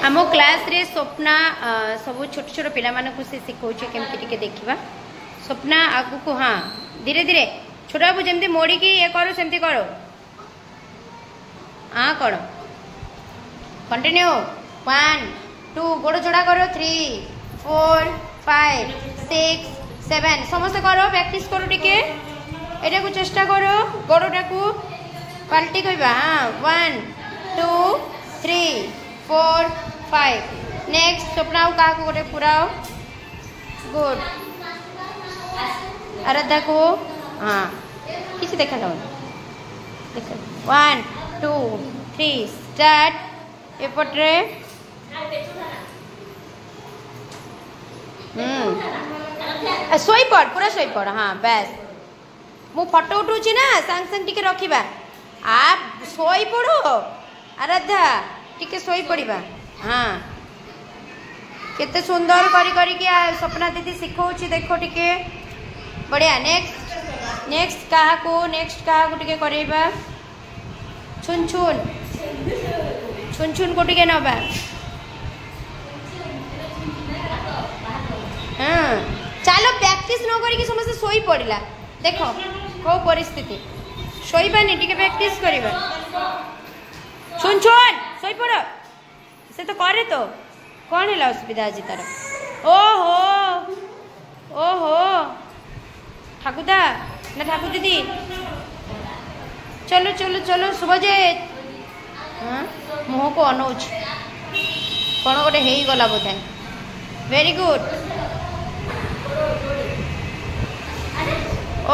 आम क्लास रे स्वप्ना सब छोट छोट पिला मानकु से सिखौचे केमती टिके देखिबा। स्वप्ना आगु को हाँ धीरे धीरे छोटा बाबू जमती मोड़ी की ये करो सेमती करो। हाँ करो कंटिन्यू 1 2 गोड़ जोड़ा करो 3 4 5 6 7 समस्त करो प्रैक्टिस करो टिके एटा को चेष्टा करो गोड़टा को पाल्टी कहबा। हाँ 1 2 3 4 5 नेक्स्ट स्वप्ना का गोटे पुराओ गुड आराध्या को हाँ किसी देखा जाओ देख 1 2 3 स्टार्ट एपट्रे सोई पड़ पूरा सोई पड़। हाँ बस मु फोटो उठूची ना सांग सांग टिके रखिबा आप सोई पड़ो आराध्या टिके सोई पड़िबा। हाँ केते सुंदर करी कि स्वप्ना दीदी सिखौची देखो टिके बढ़िया। नेक्स्ट कहा को टिके करेबा छुन छुन को टिके नबा। हाँ चलो प्रैक्टिस न करी समस्त सोई पड़िला देखो को परिस्थिति सोईबानी टिके प्रैक्टिस करिबा। छुन सोई पड़ से तो करे तो कौन है असुविधा आज तार। ओहो ओहो ठाकुदा ना ठाकुर दीदी चलो चलो चलो शुभजीत। हाँ मुह को अनौच कौन गोटे हो गला बोधे वेरी गुड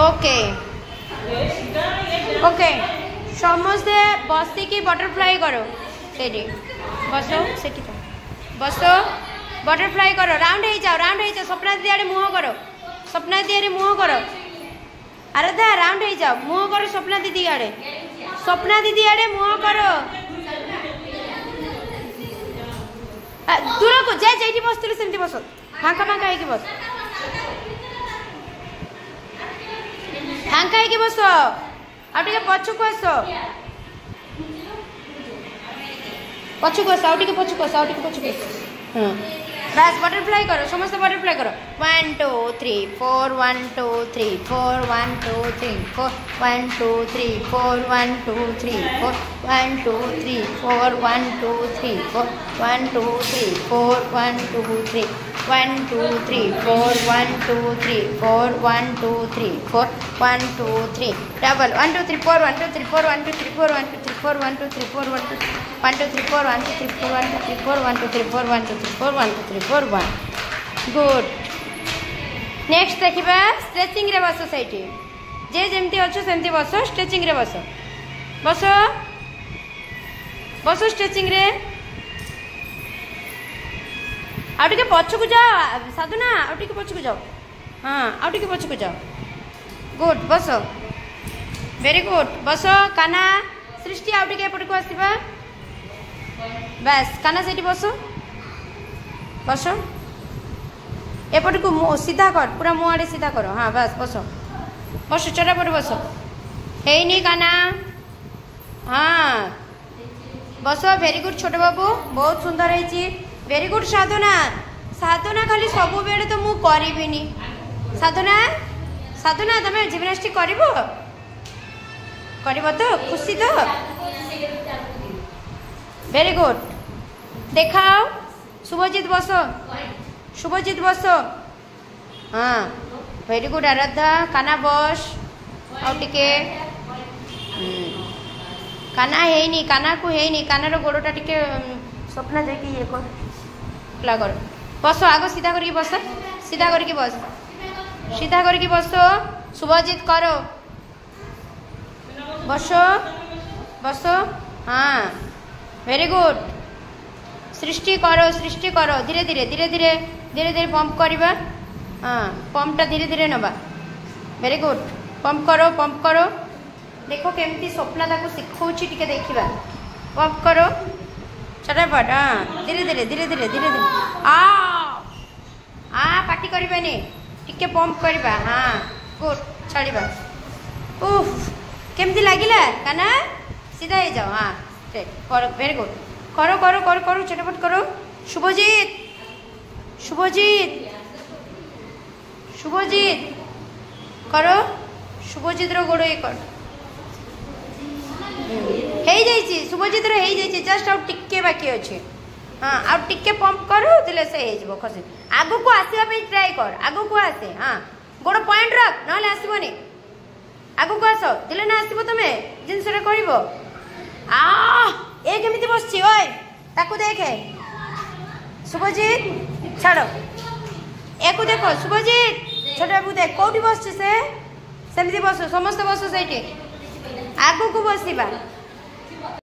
ओके ओके समस्ते बसिकी बटरफ्लाई करो सेठी बसो सेठी तो बसो बटरफ्लाई करो राउंड हो जाओ स्वप्ना दीदी आड़े मुह करो स्वप्ना दीदी आड़े मुह करो आराध्या राउंड हो जाओ मुह करो स्वप्ना दीदी आड़े मुह करो दूर को जाए बसते सेमती बस फांका बस फांका बस आगे पछक आस पछक आस आगे पछक आस हाँ बस बटरफ्लाई करो समस्त बटरफ्लाई करो 1 2 3 4 1 2 3 4 1 2 3 4 1 2 3 4 1 2 3 4 1 2 3 4 1 2 3 4 1 2 3 4 1 2 3 1 2 3 4 1 2 3 4 1 2 3 4 1 2 3 डबल 1 2 3 4 1 2 3 4 1 2 3 4 1 2 3 4 1 2 3 4 1 2 1 2 3 4 1 2 3 4 1 2 3 4 1 2 3 4 1 2 3 4 1 2 3 4 1 गुड। नेक्स्ट देखिबा स्ट्रेचिंग रे बस सेठी जे जेमती अच्छो सेमती बस स्ट्रेचिंग रे बस बस स्ट्रेचिंग रे आउ टिके पछकु जाओ साधुना आउ टिके पछकु जाओ। हाँ आउ टिके पछकु जाओ गुड बस वेरी गुड बस काना सृष्टि आउ टिके एपटको आसीबा बस काना सेठी बस एपटको सीधा कर पूरा मुँह आड़े सीधा करो। हाँ बस चटापट बस है काना। हाँ बस वेरी गुड छोट बाबू बहुत सुंदर है वेरी गुड साधना खाली सब बेले तो मु करिबिनी साधना तमे जिम्नास्टिक करिवो तो खुशी तो वेरी गुड देखाओ शुभजीत बस। हाँ वेरी गुड आराध्या काना बस आउ टिके काना है काना को है कानार गोड़टा टिके स्वप्ना जाकि ये कर बस आग सीधा करके बस शुभजीत करो बस। हाँ वेरी गुड सृष्टि करो धीरे धीरे पंप करवा। हाँ पंपटा धीरे धीरे नबा वेरी गुड पंप करो देखो केमती स्वप्ना ताको सिखौची टिके देखिबा पंप करो चटापट। हाँ धीरे धीरे पार्टी करबानी टिके पंप करवा। हाँ गुड छाड़ीबा उफ केमती लागिला काना सीधा ही जाओ। हाँ स्ट्रेट वेरी गुड करो करो करो करो चटपट करो शुभजीत शुभजीत शुभजीत करो शुभजीत रो गोड़ ये कर शुभजीत रो जस्ट आउ टिके बाकी अच्छे हाँ आउ टिके पंप करो दिले से हो खसी आगु को आसवा पे ट्राई कर आगु को आसे हाँ गोड़ पॉइंट रख नले आसबनी आगु को आस दिले ना आसबो तमे जिनसरे करिवो आ ए केमिति बसछि ओय ताकू देखे शुभजीत छाड़ो एको देखो शुभजीत छोटे बाबू देख कोठी बसछि से सेमिति बस समस्त बस सेठी आगु को बसिबा